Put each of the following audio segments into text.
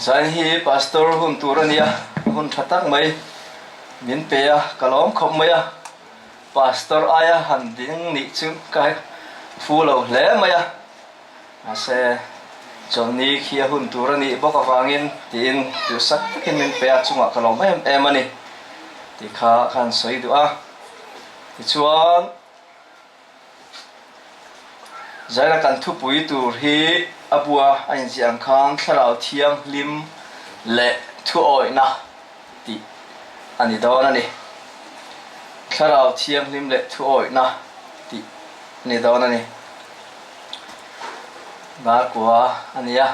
Zai hi pastor hun turania hun thatak mai min pe a kalom khom mai a pastor aya han ding ni chu kai fu lo hle mai a ase choni khia hun turani boka wangin tin tu sak takin min pe a chunga kalom em ani ti kha khan soi du a ti chuan zaira kan thu pui tur hi abua anh giang khang Thlarau Thianghlim le Thuawihna ti ani dona ni Thlarau Thianghlim le Thuawihna ti ani dona ni ba kwa ania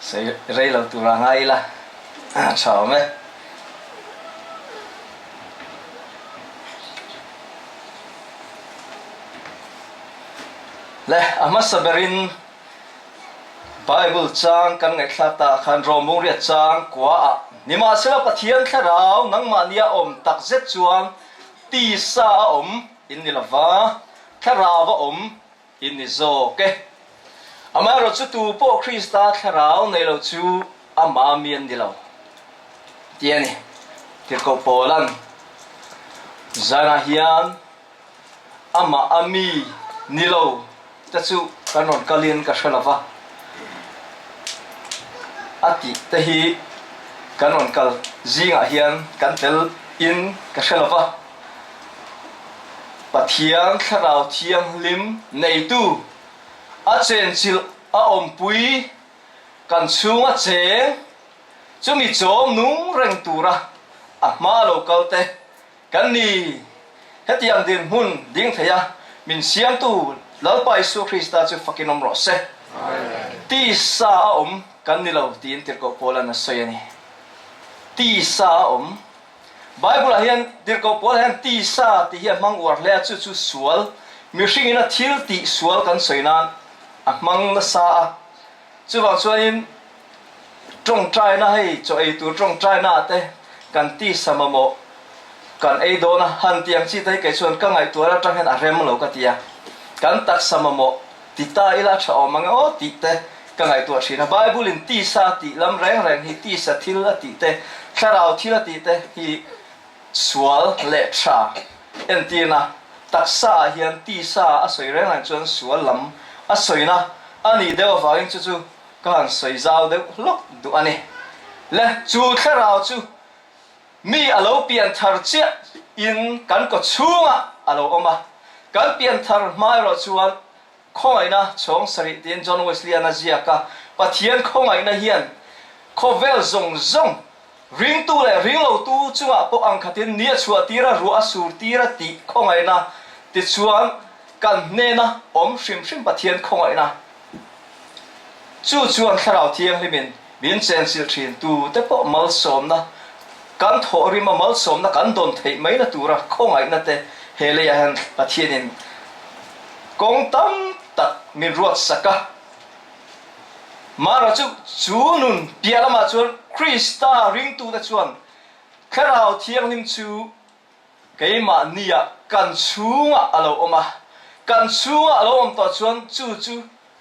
sei rei lo tu ra ngai la chào me le amasaberin Bible chang kan ngai thlata khan romung ria chang kwa nima sela pathian Thlarau nangmania om tak zet chuang ti sa om in ni lava Thlarau wa om in ni zo ke amaro chu tu po Krista Thlarau nei lo chu ama mian dilo tiani tirko polan zana hian ama ami nilo ta chu kanon kalin ka shalava ati tehi kanon kal zinga hian kan tel in ka shalava pathian Thlarau Thianghlim nei tu a chen chil a om pui kan chunga cheng chumi chom nung reng tura a ma local te kan ni hetiang din hun ding theya min siam tu lalpa Isu Krista chu fakinom ro se ti sa a om kan ni lo tin tirko pola na soyani ti sa om Bible hian tirko pola hian ti sa ti hian mang war le chu chu sual mi singina thil ti sual kan soinan mang na sa chu wa chuanin trong trai na hei cho ei tu trong trai na te kan ti samamo kan ei do na han tiang chi te ke chuan ka ngai tu ra tang hen a rem lo ka tia kan tak samamo ti ta ila tha o manga o ti te ka ngai tu a Bible in ti sa ti lam reng reng hi ti sa thil a ti te Thlarau thil a ti te hi sual le tha en ti na tak sa hian ti sa a soi reng reng chuan sual lam a soina ani deuh awangin chu kan soi zau deuh lok du ani le chu Thlarau chu mi alo pian thar chia in kan ko chunga alo oma kan pian thar mai ro chuan khoi na chong sari tin John Wesley na ziaka pathian khongai na hian khovel zong zong ring tu le ring lo tu chunga po ang khatin nia chua tira ru asur tira ti khongai na ti chuan kan ne na om shrim shrim pathian khongai na chu chuan Thlarau Thianghlim min chen sil thin tu te po mal som na kan thori ma mal som na kan don thei mai na tura khongai na te hele ya han pathianin kong tam tak min ruat saka mara chu nun pialama chuan Krista ring tu ta chuan Thlarau Thianghlim chu keima nia kan chunga alo oma kan chunga alo om to chuan chu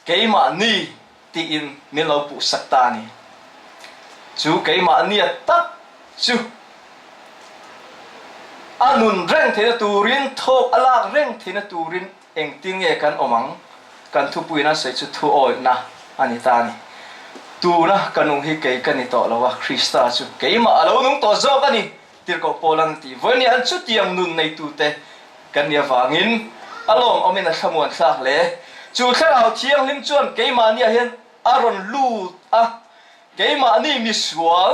keima ni ti in min lo pu sakta ni chu keima nia tak chu anun reng thena turin thok alak reng thena turin engting e kan omang kan thu puina sei chu Thuawihna ani ta ni tu na kanung hi ke kan ni to lawa Krista chu keima alo nung to zo ka ni tirko polang ti voni an chu tiang nun nei tu te kan ya wangin alom omena thamuan thlak le chu Thlarau Thianghlim chuan keima nia hian aron lu a keima ni mi sual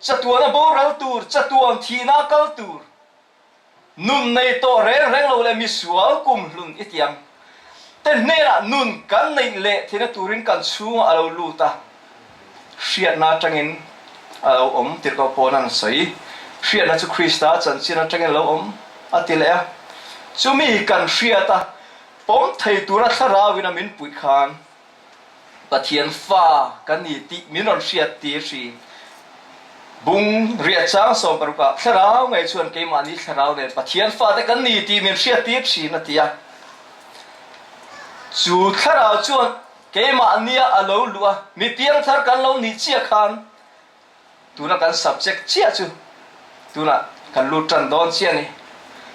chatuana boral tur chatuang thina kal tur nun nei to reng reng lo le mi sual kum hlun itiam ten nera nun kan nei le thina turin kan chunga alo lu ta hriat na tangin alo om tirko ponan soi hriat na chu Krista chan china tangin lo om atile chumi kan hriata pom thei tura Thlarauina min pui khan pathian fa kan ni ti minon hriat ti hri bung ria chang som paruka Thlarau ngai chuan keima ni Thlarau le pathian fa te kan ni ti min hriat ti hri na tia chu Thlarau chuan keima ania alo lua mi piang thar kan lo ni chia khan tu na kan subject chia chu tu na kan lu tran don chia ni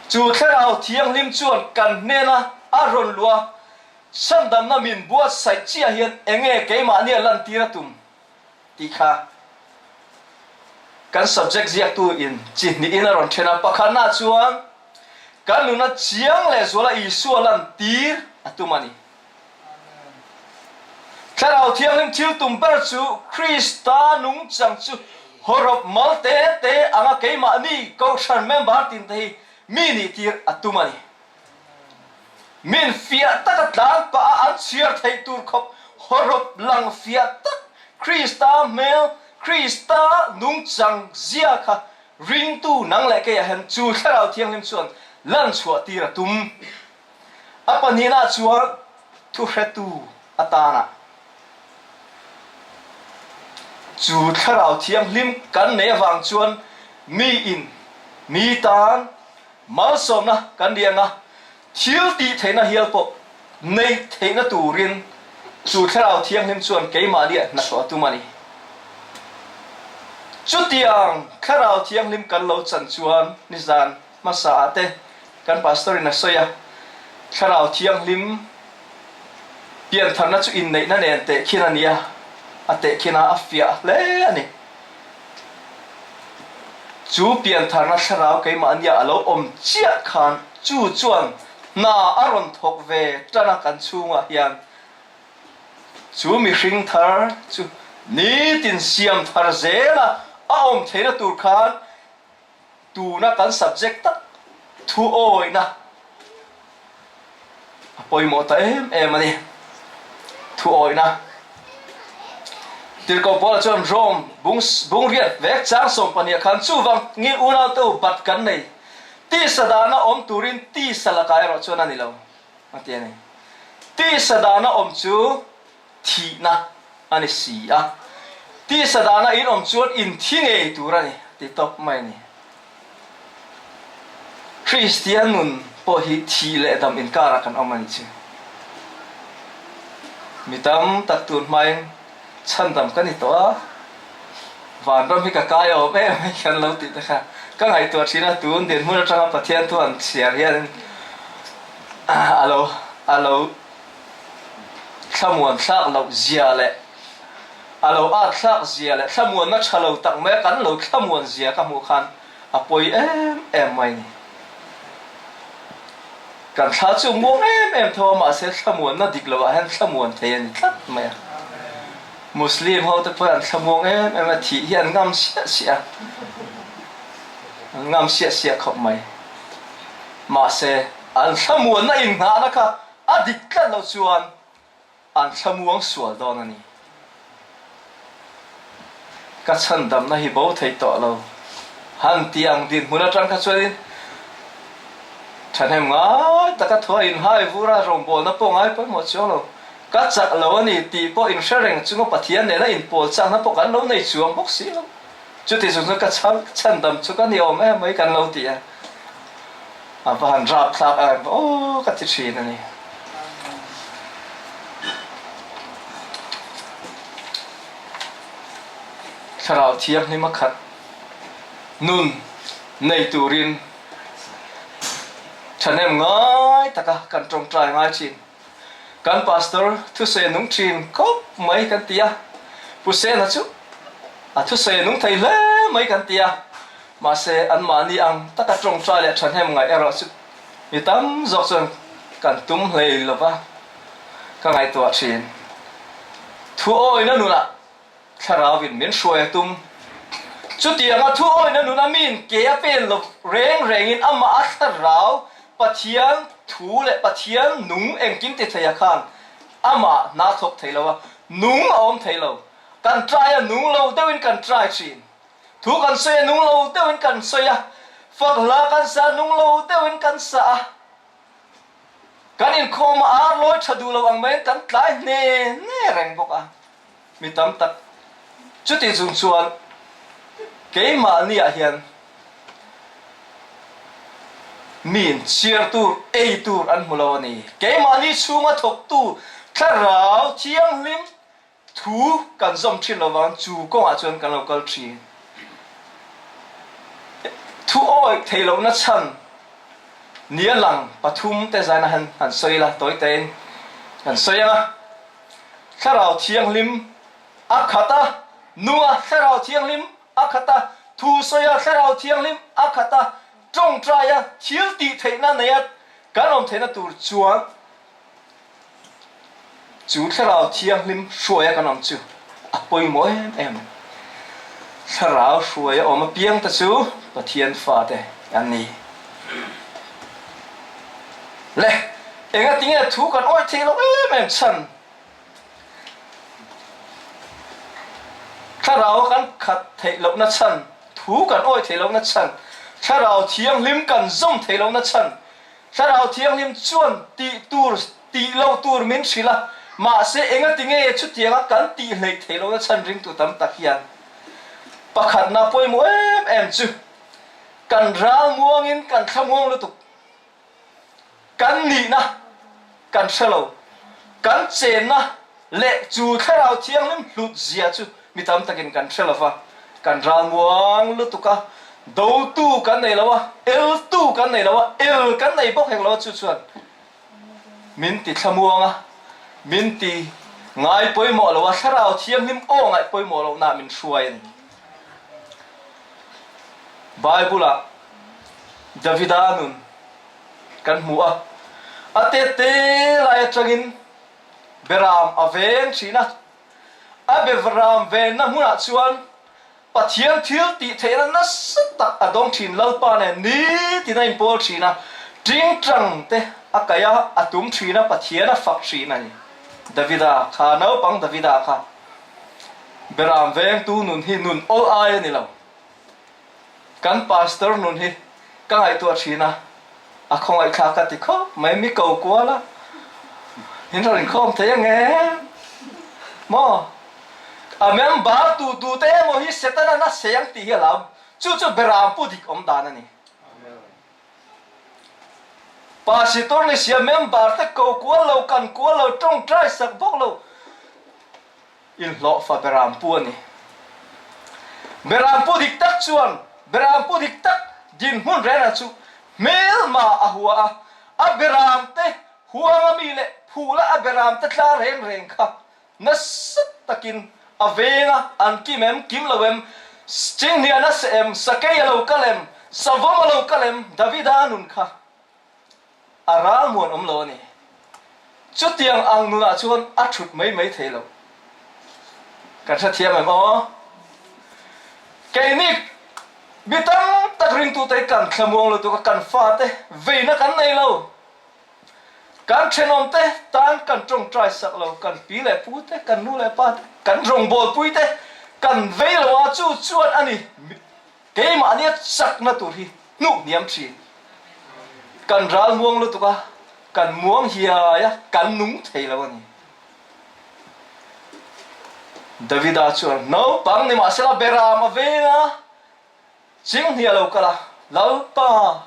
chu Thlarau Thianghlim chuan kan ne na aron lua san dam na min buat sai chia hian enge keima ni lan tira tum ti kha kan subject ziak tu in chin ni in aron thena pakhana chuan kan lu na chiang le zola isu lan tir atumani Thlarau Thianghlim thil tum ber chu Krista nung chang chu horop malte te anga keima ni ko than member tin te mi ni tir atumani min fia takatlang pa an siar thei tur khop horop lang fia tak Krista mel Krista nung chang zia kha ring tu nang le ke han chu Thlarau Thianghlim chuan lan chua tir atum apanina chuan thu hretu atana chu Thlarau Thianghlim kan ne wang chuan mi in mi tan mal som na kan dianga thil ti theina hial po nei theina turin chu Thlarau Thianghlim chuan keima dia na so tumani chutiang Thlarau Thianghlim kan lo chan chuan nizan masa ate kan pastor na soya Thlarau Thianghlim pian tharna chu in nei na nen te khinania ate khina afia le ani chu pian tharna Thlarau keima ania alo om chia khan chu chuan na aron thok ve tana kan chunga hian chu mi hring thar chu ni tin siam thar zela a om theina tur khan tu na kan subject tak thu oi na apoi mo ta em ani thu oi na tir ko pol chon rom bung riat vek chang som pania khan chu wang ngi una to bat kan nei ti sadana om turin ti salakai ro chona ni lo atiane ti sadana om chu thi na ani si a ti sadana in om chuan in thinge turani ti top mai ni Christian nun po hi thi le dam in kara kan omani chu mitam taktun mai chan dam kan ni to a van ram hi ka kayo me kan lo ti ta kha ka ngai to thina tun den mun atanga pathian tu an chiar hian alo samuan sak lo zia le alo a sak zia le samuan na chalo tak me kan lo samuan zia ka mu khan apoi em mai ni kan tha chu mo em tho ma se samuan na dik lo a han samuan the ni tlat mai Muslim ho te pan samuan em thi hian ngam sia ngam sia khop mai ma se an samuan na in nga na kha adik kan lo chuan an samuang sual don ani ka chan dam na hi bo thei to lo han tiang din huna tang kha chuan than hem nga ta ka thoi in hai vura rong bol na po ngai pa mo cholo ka chak lo ani ti po in shareng chungo pathian ne na in pol chang na po kan lo nei chuang bok si lo chu ti chu ka chan dam chu ka ni om mai kan lo ti a pa han rap thak a o ka ti thin ani Thlarau Thianghlim khat nun nei turin thanem ngai taka kan trong trai ngai chin kan pastor thu se nung thin kop mai kan tia pu se na chu a thu se nung thei le mai kan tia ma se an ma ni ang taka trong trai le thanem ngai ero chu mi tam zok chon kan tum hlei lova ka ngai to chin thu oi na nu la Thlarau vin min shoi tum chu tianga thu oi na nu na min ke a pen lo reng in ama a Thlarau pathian thu le pathian nung engkim te thaya khan ama na thok theilowa nung om theilo kan try a nung lo deuin kan try chin thu kan soya nung lo deuin kan soya fakla kan sa nung lo deuin kan sa kan in khoma a loi thadu lo ang men kan tlai ne reng boka mi tam tak chuti chung chuan keima ni a hian min chiar tur ei tur an mulo ni keima ni chunga thok tu Thlarau Thianghlim thu kan zom thin lawang chu ko a chuan kan local thin thu oi thei lo na chan nia lang pathum te zana han soi la toi ten han soi anga Thlarau Thianghlim akhata nuwa Thlarau Thianghlim akhata thu soya Thlarau Thianghlim akhata trong traya thil ti theina neyat kanom theina tur chuan chu Thlarau Thianghlim hruaya kanom chu apoi mo em Thlarau hruaya oma piang ta chu pathian fa te ani le enga tinga thu kan oi thelo em chan Thlarau kan khat thei lo na chan thu kan oi thei lo na chan Thlarau Thianghlim kan zom thei lo na chan Thlarau Thianghlim chuan ti lo tur min thila ma se enga tinge chu tianga kan ti hlei thei lo na chan ring tu tam tak hian pakhat na poi mo em chu kan ral muangin kan thamuang lu tu kan ni na kan thelo kan chen na le chu Thlarau Thianghlim hlut zia chu mi tam takin kan thelawa kan ral muang lu tu ka do tu kan nei lawa el tu kan nei lawa el kan nei bok heng lo chu chuan min ti thamuanga min ti ngai poi mo lawa Thlarau Thianghlim o ngai poi mo lo na min hruai Bible Davida nun kan hmu'a atete lai atangin beram aveng thina a beram ven na hmuna chuan pathian thil ti theina na satak adong thin lalpa ne ni tina impol thina ting trang te akaya atum thina pathian a fak thina ni Davida kha no pang Davida kha beram veng tu nun hi nun all ai ni lo kan pastor nun hi ka ngai tu thina a khong ai kha ka ti kho mai mi ko kwa la hin rin khom the nge mo a mem ba tu te mo hi setana na seyang ti hi lam chu beram pu dik om dan ani pastor ni sia mem bar te ko kwa lo kan kwa lo trong trai sak bok lo in lo fa beram pu ani beram pu dik tak chuan beram pu dik tak din hun rena chu mel ma ahua a beram te huanga mi le phula a beram te tla reng kha nasat takin avenga an kimem kim lowem ching ni ana sem sakay lo kalem savom lo kalem Davida nun kha aral mon lo ni chutiang ang nuna chuan a thut mai thelo kan sa thiam em o kainik bitam takring tu te kan thamuang lo tu kan fa te veina kan nei lo kan thenom te tan kan trong trai sak lo kan pi le pu te kan nu le pa te kan rong bol pui te kan ve lo a chu chuan ani ke ma ni sak na tu hi nu niam thi kan ral muang lo tu ka kan muang hia ya kan nung thei lo ani Davida chuan no pang ni ma sela beram avena ching hia lo kala lalpa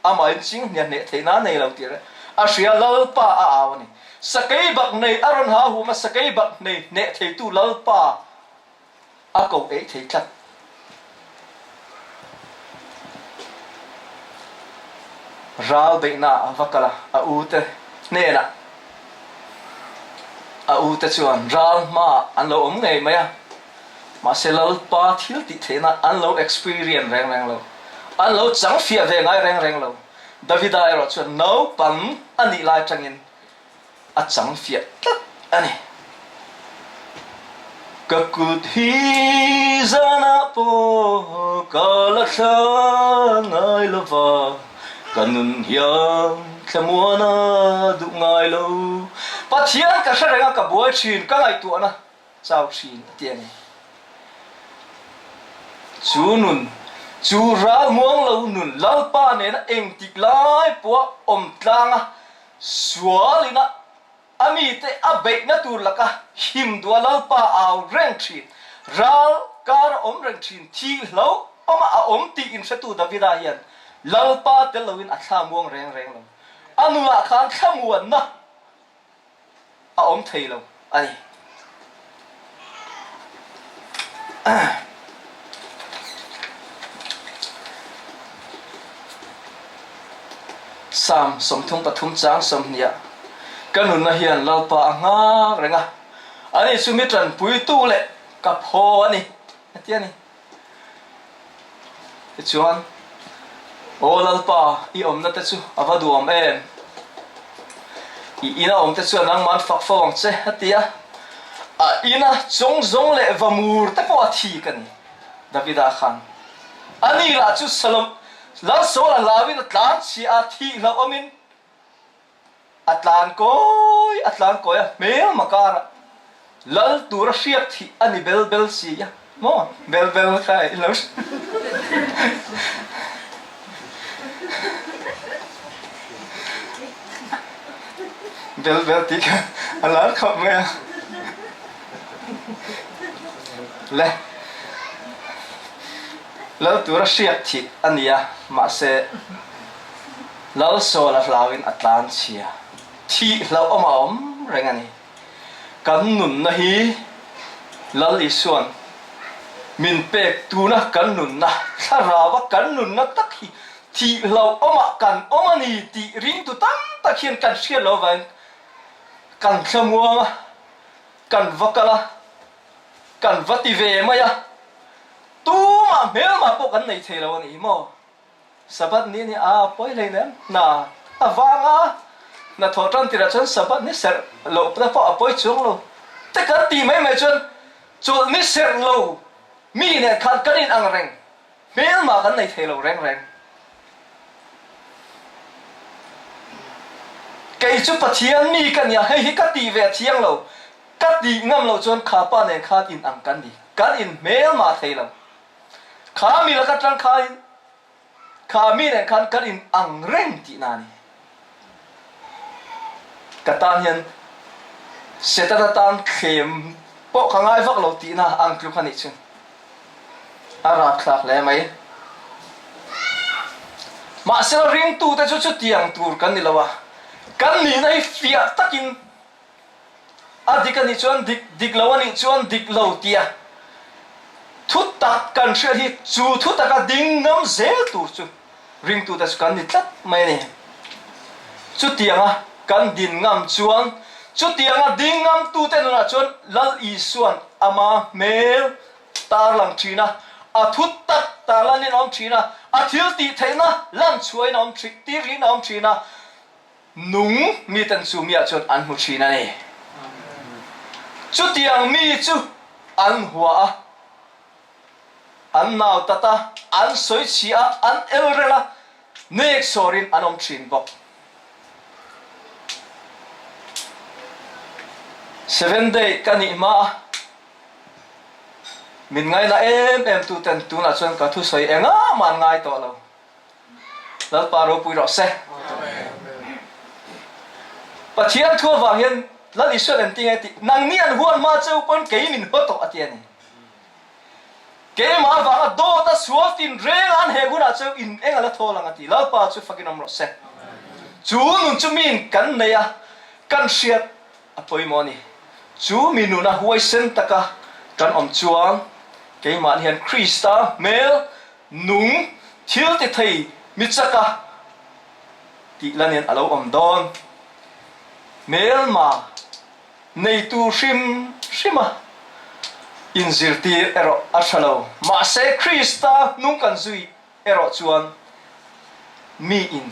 amai ching nia ne theina nei lo tire a sia lalpa a awani sakai bak nei aron ha hu ma sakai bak nei ne thei tu lalpa a ko e thei chat ral be na avakala a ute ne na a ute chuan ral ma an lo om ngei maya ma se lalpa thil ti theina an lo experience reng lo an lo chang fia ve ngai reng lo Davida ero chuan no pam ani lai tangin a chang fia tak ani ka kut hi zana po kala ngai lova kanun hiang thamuana du ngai lo pathian ka hrenga ka buai thin ka ngai tu ana chau thin tiang chu ra muang lo nun lalpa ne na eng tik lai puwa om tlanga sualina ami te abek na tur laka him dua lalpa aw reng thin ral kar om reng thin thi lo oma a om ti in setu Davida hian lalpa te loin a thla muang reng lo anu a khan thamuan na a om thei lo ani sam som thung pathum chang som nia kanun na hian lalpa nga renga ani sumitran pui tu le kap ho ani atiani chuan o lalpa I om na te chu avadu om em I ina om te chu nang man fak fawang che atia a ina chong zong le vamur te po athi kan Davida khan ani la chu salam la so la lawin atlan chi athi la omin atlan koi me makara lal tura shiak thi ani bel si ya mo bel khai lo bel ti ka ala khop me le lal tura shiak thi ania ma se lal so la lawin atlan chia thi lo om rengani kan nun na hi lal isuan min pek tu na kan nun na tharawa kan nun na tak hi thi lo oma kan omani ti ring tu tam ta khian kan sia lo van kan khamua kan vakala kan vati ve maya tu ma mel ma po kan nei thelo ni mo sabat ni a poi le na awanga na thotan tira chon sabat ni ser lo pa po apoi chung lo te kan ti mai chon chol ni ser lo mi ne khan kanin ang reng mel ma kan nei thelo reng cái chút phát triển mi cái nhà hay cái gì về thiang lâu cái gì ngâm lâu chọn khá pa này khá in ăn cái gì cái in mail mà thấy lâu khá mi là cái trang khá mi này khá cái in ăn reng tí nani cái tan hiện sẽ ta tan khem bộ khang ai vác lâu tí na ăn kêu khăn ít chứ ara khạc lẽ mấy mà sẽ ring tu ta chút tiếng tu cái gì lâu à kan ni nai fia takin adikani chuan dik lawani chuan dik lo tia thut tak kan shia hi chu thut taka ding ngam zel tu chu ring tu ta kan ni tlat mai ni chu tianga kan din ngam chuan chu tianga ding ngam tu te na chuan lal I suan ama mel tar lang thina a thut tak talanin om thina a thil ti theina lam chuai nom thik ti ri nom thina nung mi tan su mi a chon an hu thina ni chu tiang mi chu an hua an naw tata an soi chi a an elrela nek sorin anom thin bok 7 day kani ma min ngai na em tu ten tu na chon ka thu soi enga man ngai to lo lal paro pui ro se pathian thua wa hian lal isuan an tingai ti nang ni an huan ma cheu pon ke min ho to atiani ke ma wa do ta suaftin reng an he guna cheu in engala tholang ati lal pa chu fakin om ro se chu nun chu min kan neya kan siat apoi moni chu minuna huai sen taka kan om chuang ke man hian krista mel nung thil ti thei mi chaka ti lanin alo om don mel ma nei tu shima inzirti ero achalo ma se krista nung kan zui ero chuan mi in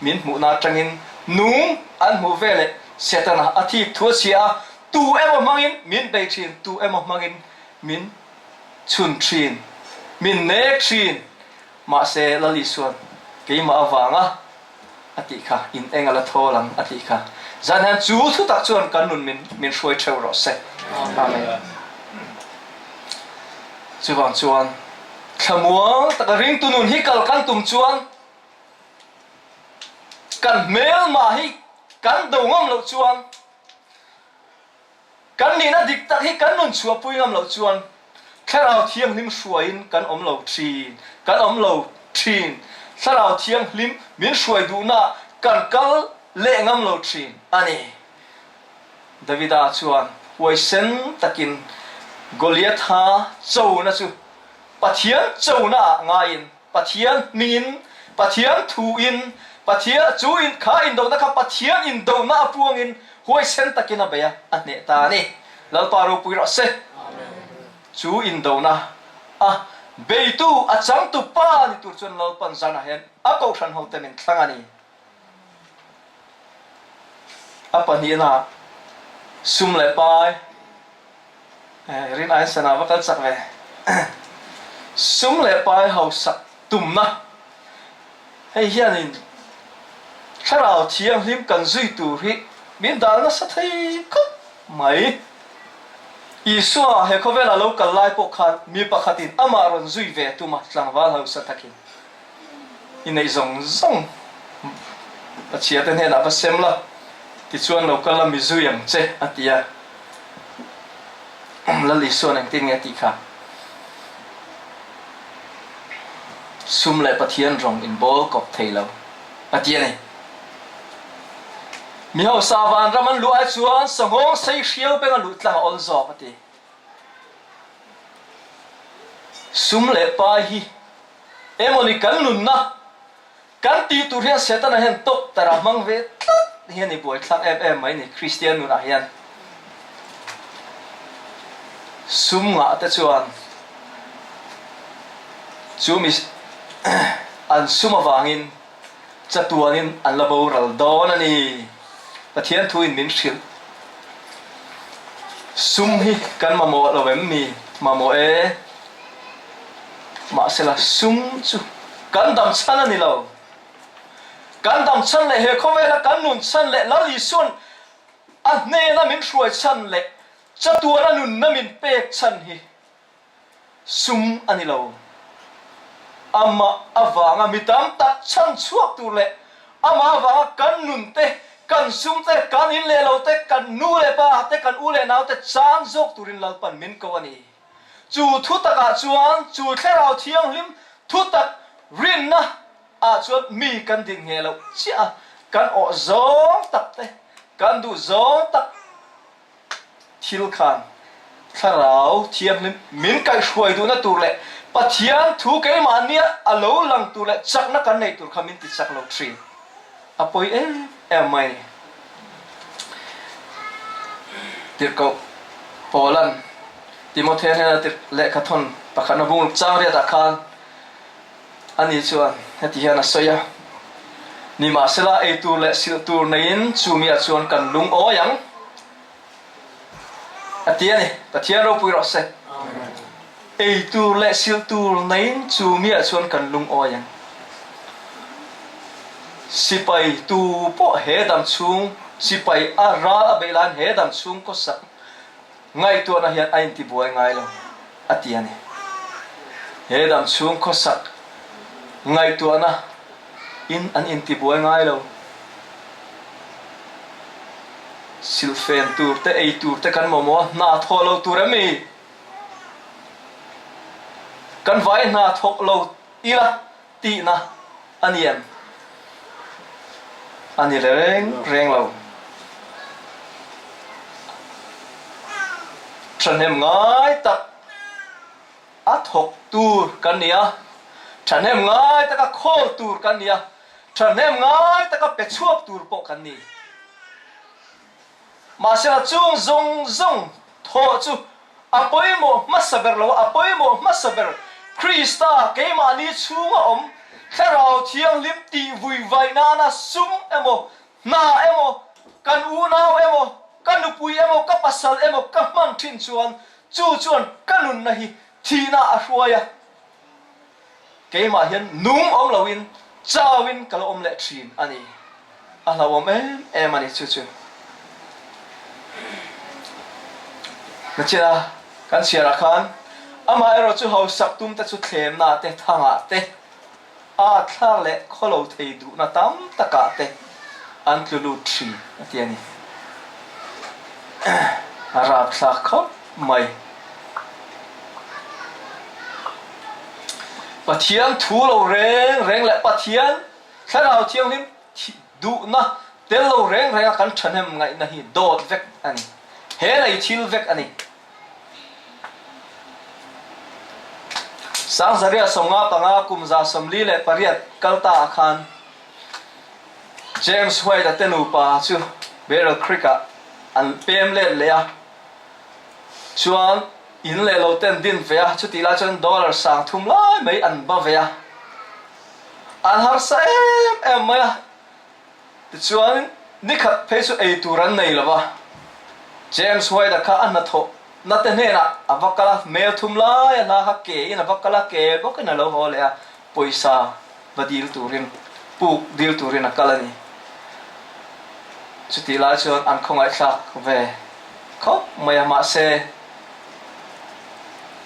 min mu na tangin nung an mu vele setana athi thuasia tu emo mangin min bei thin tu emo mangin min chun thin min nek thin ma se lali suan ke ma awanga ati kha in engala tholang ati kha zanan chu thu tak chuan kan nun min shoi theu ro se amen chuwang chuan thamuang tak ring tu nun hi kal kan tum chuan kan mel ma hi kan do ngam lo chuan kan ni na dik tak hi kan nun chua pui ngam lo chuan Thlarau Thianghlim suain kan om lo thin kan om lo thin Thlarau Thianghlim min suai du na kan kal le ngam lo thin ani Davida chuan huai sen takin Goliath ha chau na chu pathian chau na nga in pathian min pathian thu in ปัทยาจูอินข้าอินโดนะครับปัทยาอินโดน่าพวงอินหวยเซนตะกินอะไรอ่ะอันนี้ตานี่เราปารูปุยรอเซจูอินโดนะเบตูอาจังตุป้านี่ตัวจนเราปันจันเห็นก็ฉันหัวเต็มทั้งอันนี้ปันนี้นะซุ่มเล็บไปรินไอสนาวัคสักเวซุ่มเล็บไปเขาสักตุ่มนะให้เฮียนี่ถ้าเราเที่ยงริมกันจุยตูริมินดานะสัตย์ก็ไม่อีสัวเฮเขาเวลาเรากันไล่ปกขันมีปกติอามารอนจุยเวตุมาหลังวันเขาสัตย์กินอินในซงปัจจัยเป็นเหตุอะไรเสมละที่ชวนเราก็ละมิจุยังเจอติยาแล้วลิส่วนอย่างที่เงี้ยติค่ะซุ่มเลยปะเทียนรองอินโบกบเทลเราปะเทียนนี่มีเขาสาวานรามันรู้ไอ้ชวนสงองใส่เชียวเป็นกันรู้ตลาดอลซอปะทีซุ่มเลยไปฮีมอนี่กันนุ่นนะกันตีตัวเรียนเสร็จนะเห็นตกแต่เรามังเวทเห็นนี่บ่อยครั้งไหมนี่คริสเตียนนุ่นอะไรยันซุ่มงะแต่ชวนซูมิอันซุ่มวางินจะตัวนินอันระเบิดรัลโดนั่นนี่ประเทศทุยมินชิลซุ่มฮีกันมาโมเราเอ็มมีมาโมมาเสละซุ่มจูกันดำชันนี่เรากันดำชันเลยเฮเขาเวลากันนุ่นชันเลยแล้วลิส่วนอันนี้นะมินช่วยชันเลยจะตัวนั้นนุ่นนะมินเป็กชันฮีซุ่มอันนี้เราอามาอาวางมิตามตัดชันชวกตัวเละอามาอาวางกันนุ่นเตกันซุ่มเตกันอินเลเราเตกันนูเลป้าเตกันอูเลนาวเตจางจกตัวรินลปันมินกวันนี้จู่ทุตกะจวนจู่แค่เราเที่ยงลิมทุตกรินนะจวนมีกันดิ่งเฮเราเจ้ากันอจงตักเตกันดูจงตักทิลขันถ้าเราเที่ยงลิมมินกันช่วยดูนะตัวเละปัจจัยทุกเอมันเนี่ยอโลลังตัวเละจักนักกันในตัวขมิ้นติดจักเราทรีอภัยไม่ติดกับโปแลนด์ติโมเทเนนติดเล็กทนปะขันบุ้งจ้างเรียดอาคารอันนี้ชวนให้ที่เห็นนะสอยนี่มาเสละไอตัวเล็กสิลตัวนี้ชูมีชวนกันลุงโอยังอันที่นี่ปัจจัยเราพูดว่าเสไอตัวเล็กสิลตัวนี้ชูมีชวนกันลุงโอยังสิไปตูโปเฮดัมชุงสิไปอาราเบลันเฮดัมชุงก็สักไงตัวนั้นเห็นไอ้ที่บัวไงล่ะอันนี้เฮดัมชุงก็สักไงตัวน่ะอันที่บัวไงล่ะสิลเฟนตูเตไอตูเตกันมัวน่าทอเราตัวเรมีกันไว้น่าทอเราอีละตีนะอันนี้อันนี้เร่งเราฉันเห็นง่ายตักถกตูกันเนี่ยฉันเห็นง่ายตักโคตูกันเนี่ยฉันเห็นง่ายตักเป็ดชวบตูปกันนี่มาเสียจุงทอจูอภัยโมมาสเบร์เราอภัยโมมาสเบร์คริสต์เกมานี่ชูงอมแค่เราเที่ยงลิมตีวุยไว้นาซุ่มนากันอูนาวกันนุปุยกับปัสสาวกับมันทิ้งชวนกันนุนนะฮีทีน่าอร่อยเกมาเห็นนุ่มเราวินจ้าวินกับเราเล็กทีนอันนี้เรามันนี่นั่นเจ้ากันเสียรักกันมาเราจะเอาสักตุ้มแต่สุดเข็มนาเตทางเตท่าเละขลุ่ยที่ดูน่าตั้มตะกะเตอันคือลูทรีนั่นที่นี่รับสักเขาไม่ปะเทียนทูเราเร่งและปะเทียนแค่เราเที่ยงนี้ดูนะเดี๋ยวเราเร่งกันฉันเห็นไงนะฮีโดดเวกอันนี้เฮ้ยอะไรทิลเวกอันนี้สังสารยสงฆ์ปังอาคุมจาสมลีเลปริยัตกัลตาอาคาร James White đã tên upa chu Beryl Creek an pem le a chuan in le lo ten din ve a chu ti la chuan dollar sang thum lai mai an ba ve a an har sa em mai a ti chuan ni khat phe chu ei turan nei lawa James White da kha an na tho na te ne na avakala mail thum lai na ha ke in avakala ke bo kana lo ho le a poisa badil turin puk dil turin akalani chuti la chuan an khongai thak ve khop maya ma se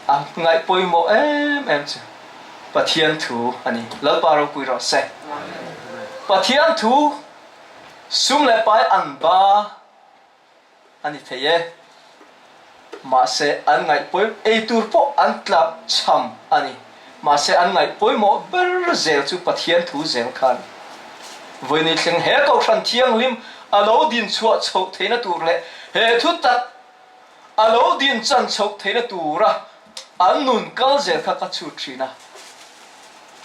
an ngai poimo em chu pathian thu ani lalparo puiro se pathian thu sum le pai an ba ani theye ma se an ngai poi ei tur po an tlap cham ani ma se an ngai poimo ber zel chu pathian thu zel khan voi ni thleng he ko than thianghlim alo din chuak chok theina tur le he thu tak alo din chan chok theina tura an nun kal zel kha ka chu thina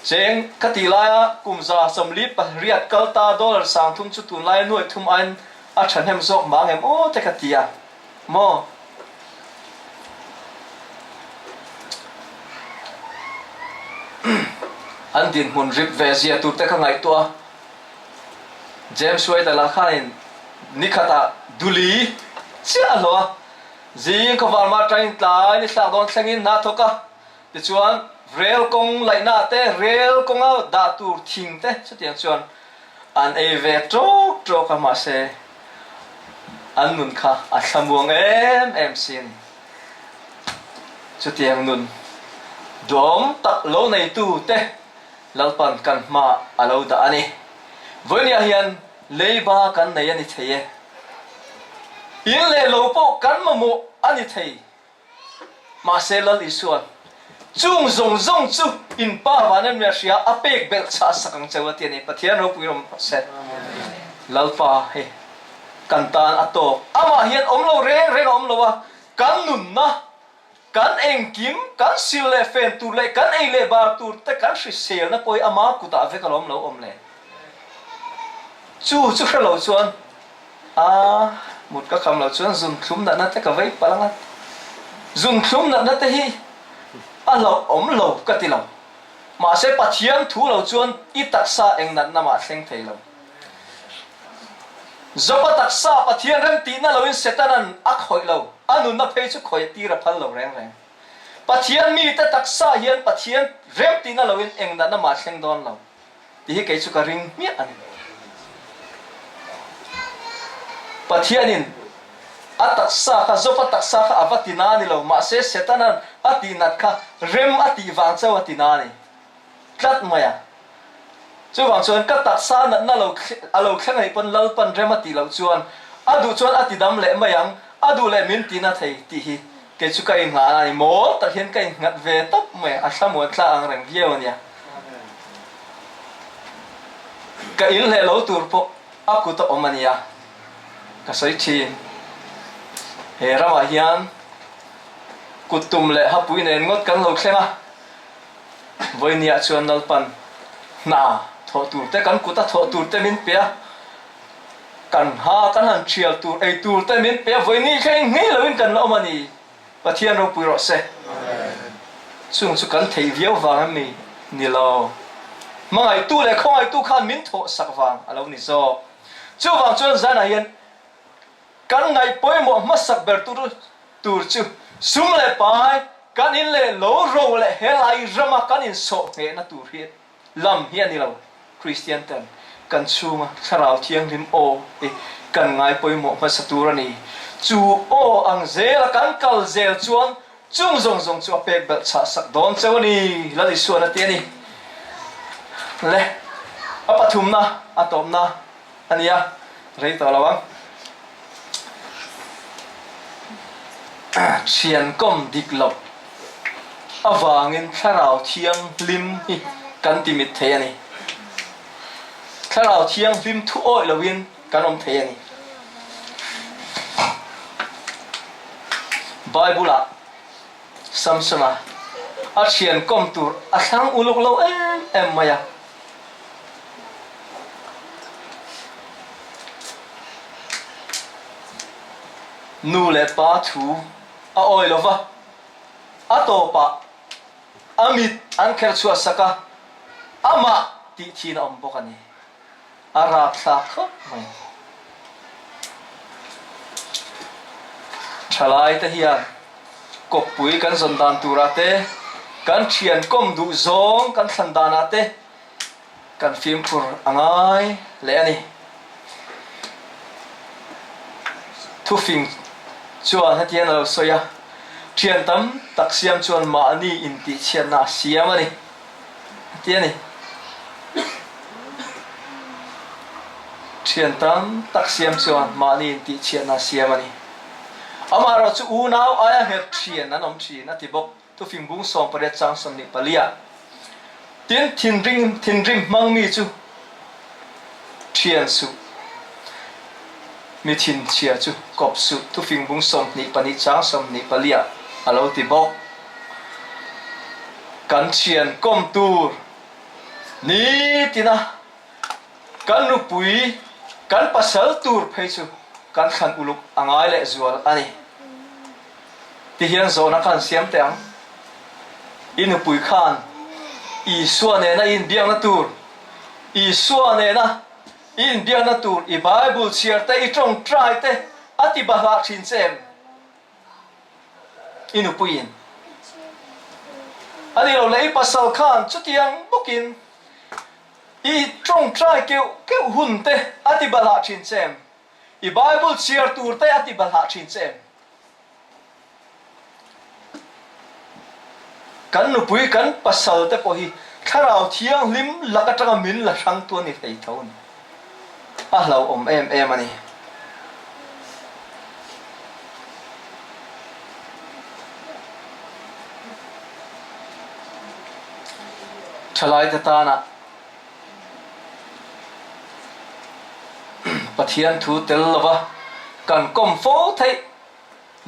cheng katilaya kumza samli pariat kalta dollar sang thum chu tun lai noi thum an a than hem zok mang hem o te katia mo an din hun rip ve zia tur te ka ngai tua James White la khain nikhata duli chia lo zing ko warma train tlai ni sa don thlengin na thoka ti chuan rail kong laina te rail kong a da tur thing te chutiang chuan an e ve trok ka ma se an nun kha a thamuang em sin chutiang nun dom tak lo nei tu te lalpan kan ma alo da ani vonia hian leiba kan nei ani theye in le lo po kan ma mo ani thei ma se lal isuan chung zong chu in pa wanan me ria apek bel cha sakang chawati ni pathian ro puirom se lalpa he kan tan ato ama hian omlo reng omlo wa kan nun na kan engkim kan sil le fen tu le kan ei le bar tur te kan hri sel na poi ama kuta ve kalom lo om le chu lo chuan một cái khăm lo chuan zum thum na te ka vei palangat zum thum na te hi a lo om lo ka ti lo ma se pathian thu lo chuan I taksa eng na ma thleng thei lo zopa taksa pathian rem ti na lo in setanan a khoi lo anun na phei chu khoi ti ra phal lo reng pathian mi te taksa hian pathian rem ti na lo in eng na ma thleng don lo ti hi ke chu ka ring mi ani pathianin ataksa kha zopa taksa kha avatina ni lo ma se setanan atinat kha rem ati wang chaw atina ni tlat maya chu wang chuan ka taksa na lo alo khangai pon lal pan rem ati lo chuan adu chuan ati dam le mayang adu le min tina thei ti hi ke chu kai nga ni mo ta hian kai ngat ve tap me a thamo tla ang reng vieu nia ka in le lo tur po aku to omania ka soi chi he rama hian kutum le hapui nen ngot kan lo thlenga voinia chuan nalpan na tho tur te kan kuta tho tur te min pia kan ha kan han chial tur ei tur te min pia voini khain ngi loin kan lo mani pathian ro pui ro se chung chu kan thei viau wang mi ni lo mangai tu le khongai tu khan min tho sak wang alo ni zo chu wang chuan zana hian kan ngai poimo masak ber tur chu sum le pai kan in le lo ro le helai rama kan in so nge na tur hi lam hian ni lo Christian ten kan chunga Thlarau Thianghlim o kan ngai poimo masatura ni chu o ang zel kan kal zel chuan chung zong chu pek bel cha sak don chawani lali suana te ni le apathum na atom na ania rei to lawang chian kom dik lop awangin Thlarau Thianghlim hi kan timit the ani Thlarau Thianghlim thu oi lowin kan om the ani Bible samsona a chian kom tur a thang uluk lo em maya nu le pa thu a oi lova a to pa amit an kher chua saka ama ti thin om bokani ara thla kho mai thalai te hian kopui kan zondan turate kan thian kom du zong kan thandanate kan film phur angai le ani thu phim chuan hatian lo soya thian tam taksiam chuan ma ani in ti chian na siam ani hatian ni thian tam taksiam chuan ma ani in ti chian na siam ani amaro chu u nau aya he thian an om thi na ti bok tu phim bung som pare chang som ni palia tin thin ring mang mi chu thian su mi thin chia chu kop su tu phim bung som ni pani chang som ni palia alo ti bok kan thian kom tur ni tina kan nu pui kan pasal tur phei chu kan khan uluk angai le zual ani ti hian zona kan siam teang inu pui khan i suwa ne na in biang na tur i suwa ne na in biang na tur i bible chiar te i trong trai te ati ba la thin chem inu pui in ani lo le pasal khan chutiang bukin i trong trai keu hun te ati ba la thin chem i bible chiar tur te ati ba la thin chem kan nu pui kan pasal te po hi Thlarau Thianghlim lakatanga min la sang tu ni thei thon a lo om em ani thalai ta ta na pathian thu tel lova kan kom fo thei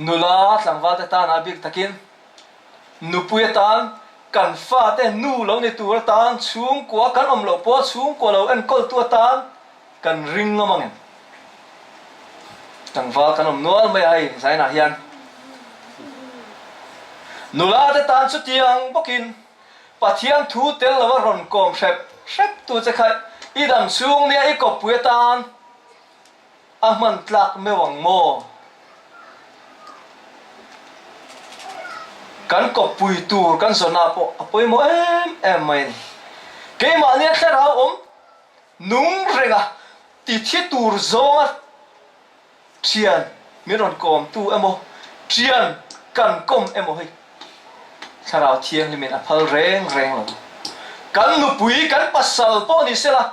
nula tlangwa ta ta na bik takin nupuya tan kan fa te nu lo ni tur tan chung kwa kan om lo po chung ko lo en kol tu tan kan ring ngomang tang va kan om nual mai ai sai na hian nula te tan chu tiang bokin pathian thu tel lo ron kom sep tu che khai idam chung ni ai ko puya tan ahman tlak mewang mo kan ko pui tur kan zona po apoi mo em mai ke ma ne Thlarau om nung renga ti thi tur zonga thian miron kom tu emo thian kan kom emo hei Thlarau Thianghlim a phal reng lo kan nu pui kan pasal po ni sela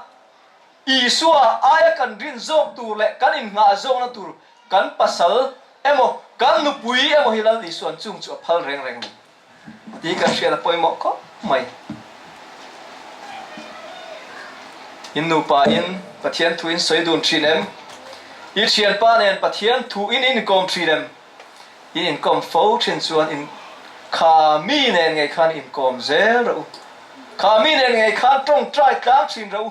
i suwa aya kan rin zok tur le kan in nga zong na tur kan pasal emo kan nu pui emo hilal li suan chung chu phal reng ti ka shela poi mo ko mai in nu pa in pathian thu in soidun thrinem i thian pa nen pathian thu in kom thrinem in kom fo thin chuan in kha mi nen ngai khan in kom zel ro kha mi nen ngai khan tong trai tlang thin ro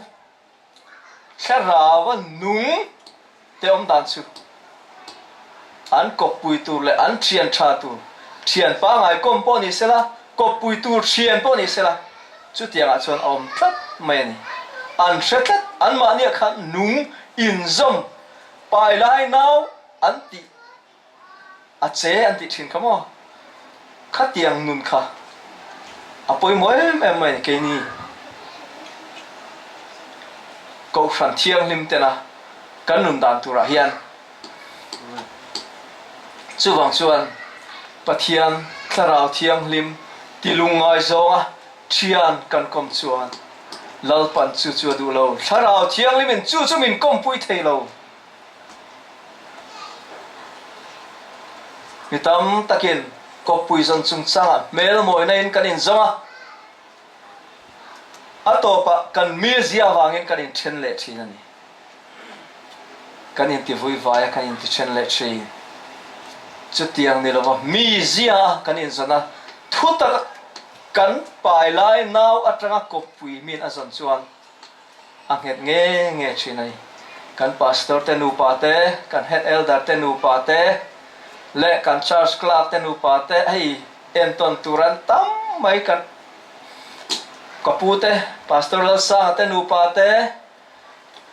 Thlarau nung te om dan chu an kop pui tur le an thian tha tur thian pa ngai kom po ni sela kop pui tur thian po ni sela chu tianga chuan om tlat mai ni an thretlat an ma ni khan nung in zom pai lai nau an ti a che an ti thin khamo kha tiang nun kha apoi mo em mai ke ni ko Thlarau Thianghlim te na kan nun dan tura hian chuwang chuan pathian Thlarau Thianghlim tilungai zonga thian kan kom chuan lalpan chu du lo Thlarau Thianghlim in chu min kom pui thei lo mitam takin ko pui zon chung changa mel moi na in kan in zonga atopa kan mi zia wangin kan in then le thin ani kan in ti vui vai kan in ti then le thin chu tiang ni lo mi zia kan in zona thuta kan pai lai nau atanga ko pui min azon chuan anghet nge thin ai kan pastor te nu pa te kan head elder te nu pa te และการชาร์จกลากเตนูปาเตให้เอ็นตอนตุรันตั้มไม่กันกับปูเตพาสตอร์ลซ่าเตนูปาเต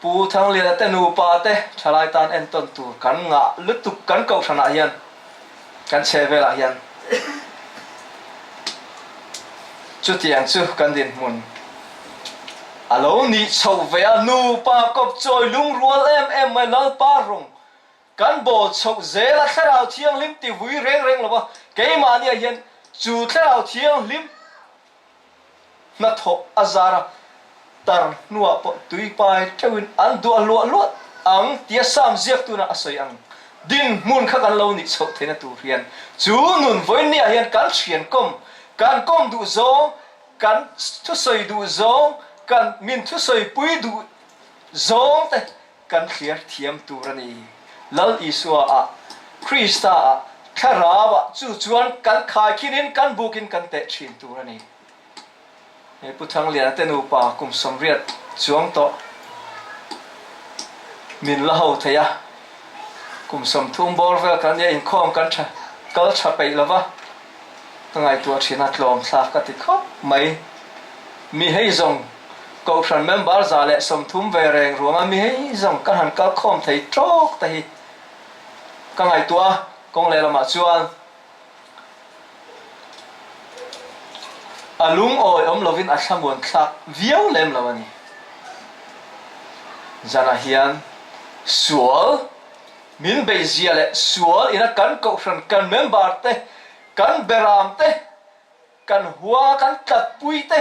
ปูทั้งเรียนเตนูปาเตชลายตานเอ็นตอนตุกันงะลึกตุกกันเก่าชนะยันกันเชเวลายันจุดที่ยังจุกันดินมุนอาโลนี่ชาวเวียนูปากบจอยลุงรัวไม่ลัลปารงกันโบชาวเซลทราวเทียงลิมติวิเร่งหรอวะเกมาเนี่ยยันจูทราวเทียงลิมนัทบอาซาระตารนัวปตุยไปเทวินอันดัวลวดอังเตียสามเจียกตุนะอาศัยอังดินมุนข้ากันเรานี่ชาวเทนตูเรียนจูนุนวันนี้ยันกันเชียนก้มการก้มดูโซกันทุสอยดูโซกันมินทุสอยปุยดูโซแต่กันเขียเทียมตูรันีลัลอิสวาคริสตาคาราวะจู่จวนกันขายคินินกันบุกินกันเตะชินตูรันีในพุทธังเลียนเตนูปากุมสมเรียดจวงโตมินละหูเทียกุมสมทุ่มบอลเวลกันเนี่ยอินคอมกันชะก็ชะไปแล้ววะตั้งไงตัวชินัดลมสากกติดข้อไม่มีให้ทรงกูฉันเมมบาร์ซาเลสมทุ่มเวรเองรวมมีให้ทรงกันหันก็คอมไทยโจกแต่ตั้งไงตัวกงเลยละมาชวนลุงโอยลวินอัชมวนคลักวิวเล่มละวันนี้จานาเฮียนสวลมินเบย์เซียเลสวลอินักกันกูฉันกันเมมบาร์เตกันเบรามเตกันหัวกันตัดปุยเต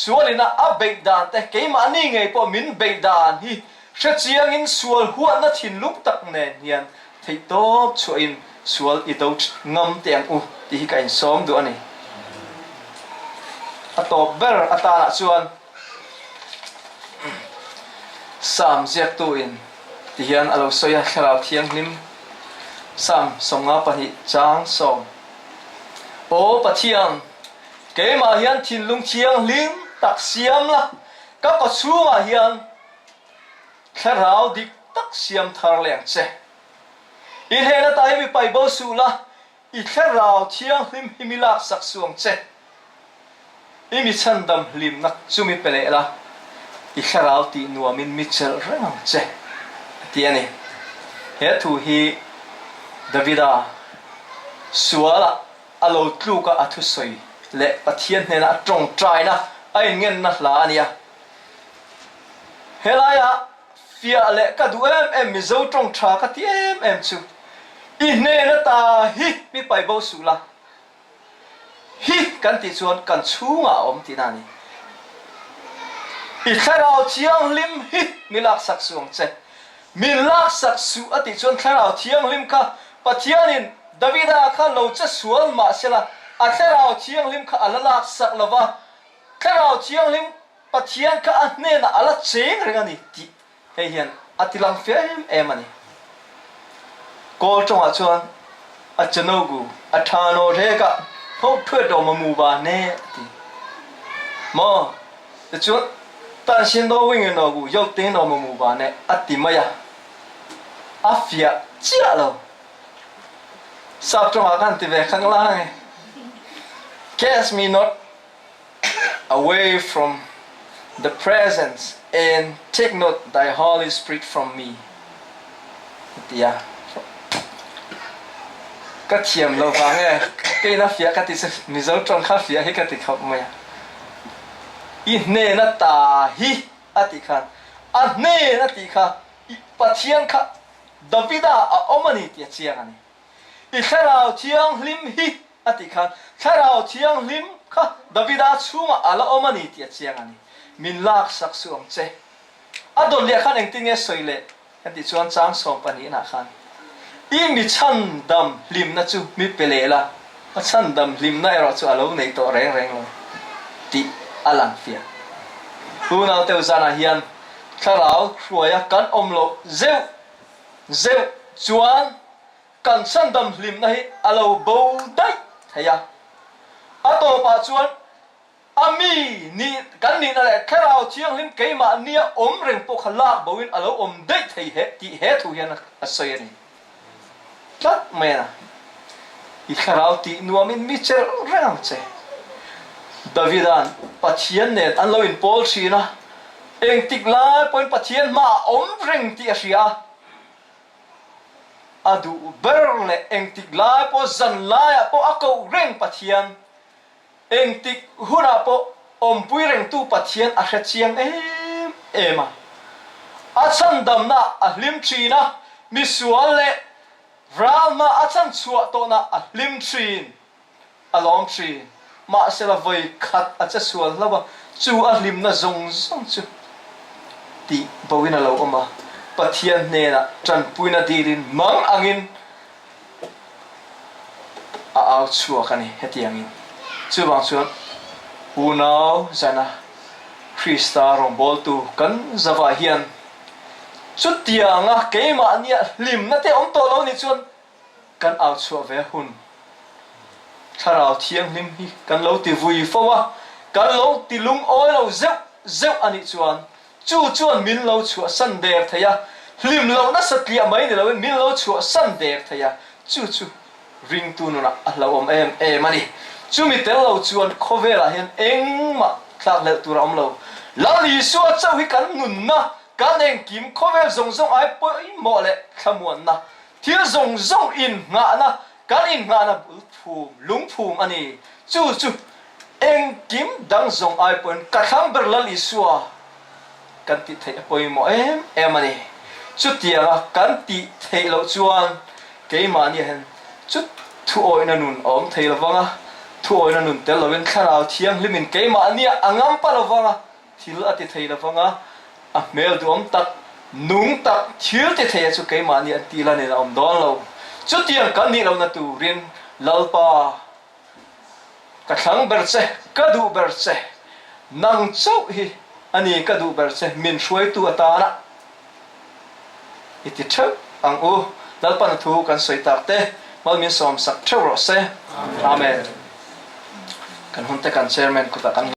สวลินะอับเบกดานเตเกมานี่ไงพอมินเบกดานฮีเชื่อเจียงอินสวลหัวนัดหินลุกตักเนียนที่โตช่วยอินสวลอิดาวงำเตียงที่กันซ้อมดูอันนี้อัตโตเบอร์อัตาละชวนสามเจียกตัวอินที่เฮียนอารมณ์สวยขราวเทียงนิมสามสมงาปนิจางสมโอปะเทียงเกมาเฮียนทินลุงเทียงลิงตักเสียมละก็กชูมาเฮียนแค่เราดิกตักเสียมทางแหลงเจอินเฮนตายมีไปบ่สูละอีแค่เราเทียงลิมฮิมิลาสักสวงเจอีมิชันดำลิมนักจุมิเปเลละอีแค่เราตีนัวมินมิเชลเรื่องเจที่อันนี้เฮตุฮีดาวิดาสวละอโลตลูกอัทุสอยเละปะเทียนเนี่ยนะตรงใจนะไอ้เงินนะลาเนี่ยเฮลายะฟิอาเละก็ดูมิโซตรงชาก็ที่ชูอินเนนะตาฮิมีไปบ่สุละฮิกันติชวนกันชูงาที่นั่นนี่อีแค่เราเชียงลิมฮิมีลักสักสวงเจมีลักสักสุอติชวนแค่เราเชียงลิมค่ะปะเทียนินดาวิดาข้าเราจะสวนมาเสละอันแค่เราเชียงลิมข้าอัลลักสักละวะแค่เราเชียงลิมปะเทียนข้าอันเนน่ะอัลลักเชิงเรื่องนี้ที่เฮียนอัติลังเฟียมันนี่ก็จงอาชวนอาจโนกูอาทานโอเรกะพบเพื่อดอมมูบาเน่ที่มอแต่ชวนตอนฉันโดวิ่งโนกูยกเต็นดอมมูบาเน่อัติมายาอาฟิยาเจ้าเราสับจงอาการที่เวข้างล่าง cast me not away from the presence and take not thy Holy Spirit from me ที่ยาก็เทียมเราฟังไงก็น่าเฟียก็ติดมิโซตรงข้าเฟียให้ก็ติดเขาไหมอีเนน่าตาฮิอติขันอันเนน่าติขันอีปะเทียงข้าดาวิดาอมันนี่ที่เชียงอันนี้อีแค่เราเชียงลิมฮิอติขันแค่เราเชียงลิมข้าดาวิดาชูมาอัลอมันนี่ที่เชียงอันนี้มินลักสักสวงเจอดนเลียขันเองติงเงสวยเล่กันติชวนจางสมปนีนะขันอีมิชันดำลิมนะจูมิเปเลละชันดำลิมนะเราจูอาลูในตัวแรงเลยติอลังเฟียผู้นาเตวจานาเฮียนข้าเราช่วยกันอมโลเซลจวนกันชันดำลิมนะฮิอาลูบูได้เฮียอัตโตปาจวนอามีนี่กันนี่นั่นแหละแค่เราเชียงลิมเกมาเนี่ยอมเร่งปกขลากบวินอาลูอมได้เฮียที่เฮตุเฮียนอาศัยนี่ tlat mena I Thlarau ti nuamin mi cher rang che Davidan pathian nen an lo in Paul china eng tik lai point pathian ma om reng ti asia adu berle eng tik lai po zan lai po ako reng pathian eng tik huna po om pui reng tu pathian a hre chiang ema a chan dam na a hlim china mi sual le rama a chan chua to na a hlim chin a lom chin ma se la voi khat a cha sual lawa chu a hlim na zong zong chu ti bawina lo oma pathian ne na tran puina dirin mang angin a au chua kani hetiangin chu bang chuan unau zana Krista rong bol tu kan zawa hian chutianga keima nia lim na te om to lo ni chuan kan au chua ve hun Thlarau Thianghlim hi kan lo ti vui fowa kan lo ti lung oi lo zeu ani chuan chu chuan min lo chua san der thaya lim lo na satlia mai ni lo min lo chua san der thaya chu ring tu nu na a lo om ani chu mi tel lo chuan khovela hian engma thlak le tur om lo la li suwa chau hi kan ngun na kan eng kim khovel zong ai poi mo le thamuan na thil zong in nga na kan in nga na phum lung phum ani chu eng kim dang zong ai pon kathang ber la li suwa kan ti thei poi mo ani chu tia kan ti thei lo chuan ke ma ni hen chu thuawihna nun om thei lawanga thuawihna nun tel lovin Thlarau Thianghlim in ke ma ni angam pa lawanga thil ati thei lawanga a mel du om tak nung tak thil te thei chu ke ma ni ati la ne om don lo chu tiang kan ni lo na tu rin lalpa ka thlang ber che ka du ber che nang chau hi ani ka du ber che min hruai tu ata na iti thau ang u lalpa na thu kan soi tak te mal min som sak thau ro se amen kan hun te kan chairman ku ta kan